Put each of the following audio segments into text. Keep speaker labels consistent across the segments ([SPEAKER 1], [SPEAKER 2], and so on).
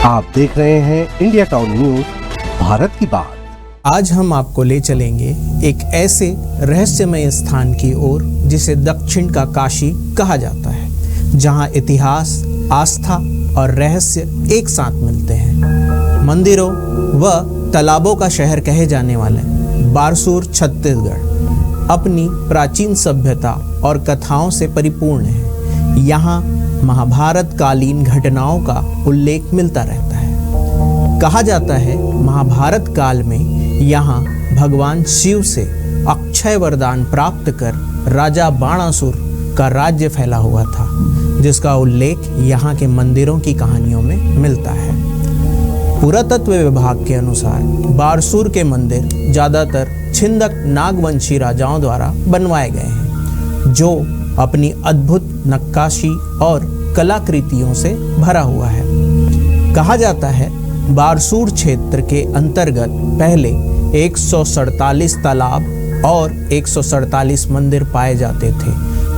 [SPEAKER 1] आप देख रहे हैं इंडिया टाउन न्यूज भारत की बात।
[SPEAKER 2] आज हम आपको ले चलेंगे एक ऐसे रहस्यमय स्थान की ओर जिसे दक्षिण का काशी कहा जाता है, जहां इतिहास, आस्था और रहस्य एक साथ मिलते हैं। मंदिरों व तालाबों का शहर कहे जाने वाले बारसूर छत्तीसगढ़ अपनी प्राचीन सभ्यता और कथाओं से परिपूर्ण है। यहाँ महाभारत कालीन घटनाओं का उल्लेख मिलता रहता है। कहा जाता है महाभारत काल में यहाँ भगवान शिव से अक्षय वरदान प्राप्त कर राजा बाणासुर का राज्य फैला हुआ था, जिसका उल्लेख यहाँ के मंदिरों की कहानियों में मिलता है। पुरातत्व विभाग के अनुसार बारसूर के मंदिर ज़्यादातर छिंदक नागवंशी राजाओं द्वारा बनवाए गए हैं, जो अपनी अद्भुत नक्काशी और कलाकृतियों से भरा हुआ है। कहा जाता है बारसूर क्षेत्र के अंतर्गत पहले 147 तालाब और 147 मंदिर पाए जाते थे,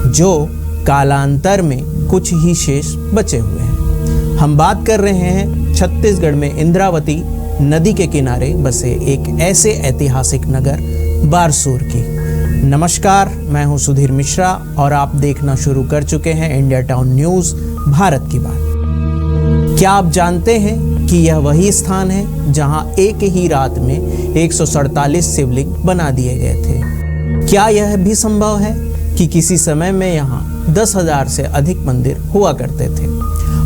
[SPEAKER 2] जो कालांतर में कुछ ही शेष बचे हुए हैं। हम बात कर रहे हैं छत्तीसगढ़ में इंद्रावती नदी के किनारे बसे एक ऐसे ऐतिहासिक नगर बारसूर की। नमस्कार, मैं हूं सुधीर मिश्रा और आप देखना शुरू कर चुके हैं इंडिया टाउन न्यूज़ भारत की बात। क्या आप जानते हैं कि यह वही स्थान है जहां एक ही रात में 147 शिवलिंग बना दिए गए थे? क्या यह भी संभव है कि किसी समय में यहां 10,000 से अधिक मंदिर हुआ करते थे?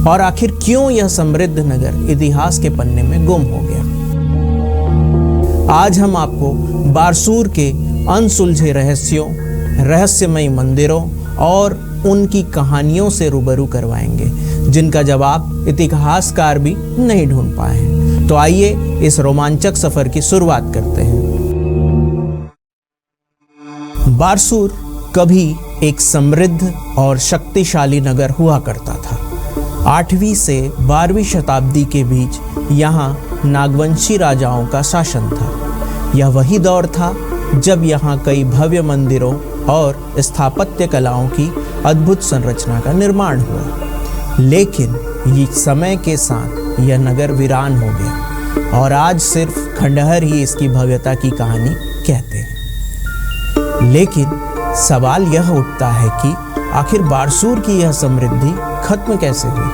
[SPEAKER 2] और आखिर क्यों यह समृद्ध नगर इतिहास के पन्ने में गुम हो गया? आज हम आपको बारसूर के अनसुलझे रहस्यों, रहस्यमय मंदिरों और उनकी कहानियों से रूबरू करवाएंगे, जिनका जवाब इतिहासकार भी नहीं ढूंढ पाए हैं। तो आइए इस रोमांचक सफर की शुरुआत करते हैं। बारसूर कभी एक समृद्ध और शक्तिशाली नगर हुआ करता था। 8वीं से 12वीं शताब्दी के बीच यहाँ नागवंशी राजाओं का शासन था। यह वही दौर था जब यहाँ कई भव्य मंदिरों और स्थापत्य कलाओं की अद्भुत संरचना का निर्माण हुआ। लेकिन ये समय के साथ यह नगर वीरान हो गया और आज सिर्फ खंडहर ही इसकी भव्यता की कहानी कहते हैं। लेकिन सवाल यह उठता है कि आखिर बारसूर की यह समृद्धि खत्म कैसे हुई?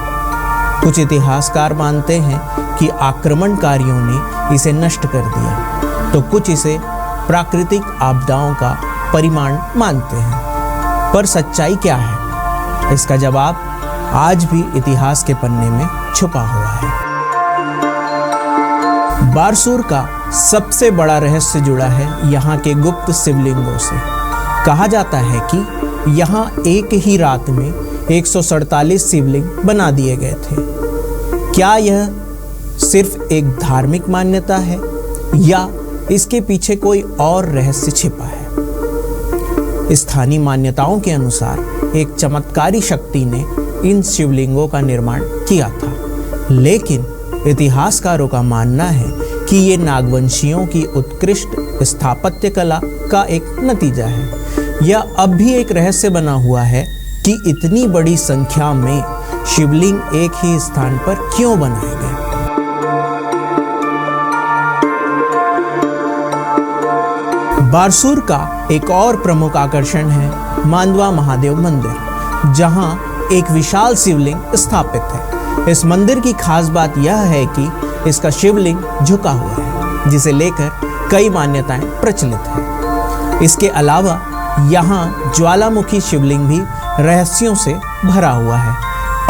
[SPEAKER 2] कुछ इतिहासकार मानते हैं कि आक्रमणकारियों ने इसे नष्ट कर दिया, तो कुछ इसे प्राकृतिक आपदाओं का परिमाण मानते हैं। पर सच्चाई क्या है? इसका जवाब आज भी इतिहास के पन्ने में छुपा हुआ है। बारसूर का सबसे बड़ा रहस्य जुड़ा है यहाँ के गुप्त शिवलिंगों से। कहा जाता है कि यहाँ एक ही रात में 147 शिवलिंग बना दिए गए थे। क्या यह सिर्फ एक धार्मिक मान्यता है या इसके पीछे कोई और रहस्य छिपा है? स्थानीय मान्यताओं के अनुसार एक चमत्कारी शक्ति ने इन शिवलिंगों का निर्माण किया था, लेकिन इतिहासकारों का मानना है कि ये नागवंशियों की उत्कृष्ट स्थापत्य कला का एक नतीजा है। यह अब भी एक रहस्य बना हुआ है कि इतनी बड़ी संख्या में शिवलिंग एक ही स्थान पर क्यों बनाए गए। बारसूर का एक और प्रमुख आकर्षण है मांडवा महादेव मंदिर, जहां एक विशाल शिवलिंग स्थापित है। इस मंदिर की खास बात यह है कि इसका शिवलिंग झुका हुआ है, जिसे लेकर कई मान्यताएं प्रचलित हैं। इसके अलावा यहाँ ज्वालामुखी शिवलिंग भी रहस्यों से भरा हुआ है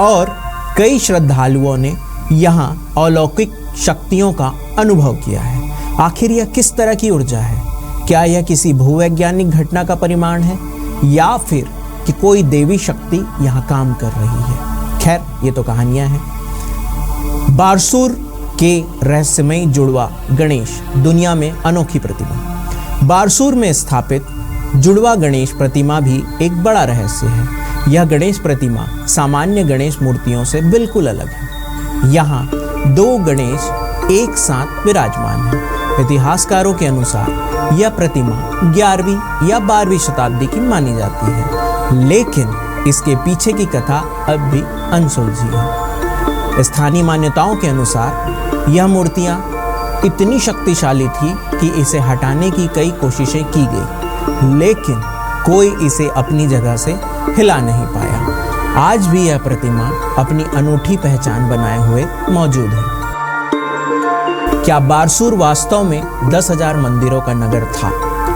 [SPEAKER 2] और कई श्रद्धालुओं ने यहाँ अलौकिक शक्तियों का अनुभव किया है। आखिर यह किस तरह की ऊर्जा है? क्या यह किसी भूवैज्ञानिक घटना का परिमाण है या फिर कि कोई देवी शक्ति यहाँ काम कर रही है? खैर, ये तो कहानियां हैं। बारसूर के रहस्यमय जुड़वा गणेश दुनिया में अनोखी प्रतिमा। बारसूर में स्थापित जुड़वा गणेश प्रतिमा भी एक बड़ा रहस्य है। यह गणेश प्रतिमा सामान्य गणेश मूर्तियों से बिल्कुल अलग है। यहाँ 2 गणेश एक साथ विराजमान हैं। इतिहासकारों के अनुसार यह प्रतिमा 11वीं या 12वीं शताब्दी की मानी जाती है, लेकिन इसके पीछे की कथा अब भी अनसुलझी है। स्थानीय मान्यताओं के अनुसार यह मूर्तियां इतनी शक्तिशाली थी कि इसे हटाने की कई कोशिशें की गई, लेकिन कोई इसे अपनी जगह से हिला नहीं पाया। आज भी यह प्रतिमा अपनी अनूठी पहचान बनाए हुए मौजूद है। क्या बारसूर वास्तव में 10,000 मंदिरों का नगर था?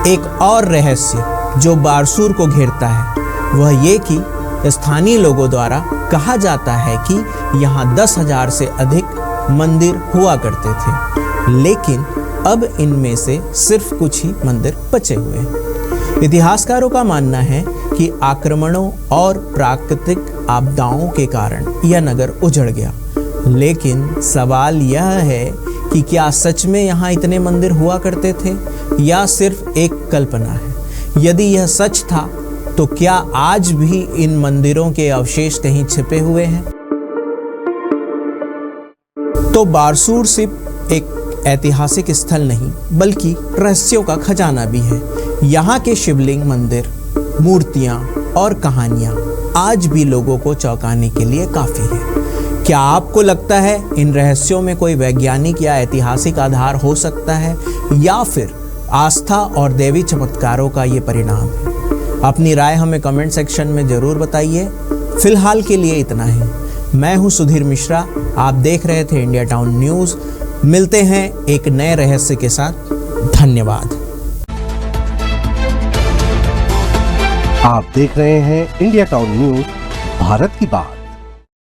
[SPEAKER 2] एक और रहस्य जो बारसूर को घेरता है वह ये कि स्थानीय लोगों द्वारा कहा जाता है कि यहाँ 10,000 से अधिक मंदिर हुआ करते थे, लेकिन अब इनमें से सिर्फ कुछ ही मंदिर बचे हुए हैं। इतिहासकारों का मानना है कि आक्रमणों और प्राकृतिक आपदाओं के कारण यह नगर उजड़ गया, लेकिन सवाल यह है कि क्या सच में यहाँ इतने मंदिर हुआ करते थे या सिर्फ एक कल्पना है? यदि यह सच था तो क्या आज भी इन मंदिरों के अवशेष कहीं छिपे हुए हैं? तो बारसूर सिर्फ एक ऐतिहासिक स्थल नहीं बल्कि रहस्यों का खजाना भी है। यहाँ के शिवलिंग, मंदिर, मूर्तियाँ और कहानियाँ आज भी लोगों को चौंकाने के लिए काफ़ी है। क्या आपको लगता है इन रहस्यों में कोई वैज्ञानिक या ऐतिहासिक आधार हो सकता है या फिर आस्था और दैवी चमत्कारों का ये परिणाम है? अपनी राय हमें कमेंट सेक्शन में ज़रूर बताइए। फिलहाल के लिए इतना ही। मैं हूँ सुधीर मिश्रा, आप देख रहे थे इंडिया टाउन न्यूज़। मिलते हैं एक नए रहस्य के साथ। धन्यवाद।
[SPEAKER 1] आप देख रहे हैं इंडिया टाउन न्यूज, भारत की बात।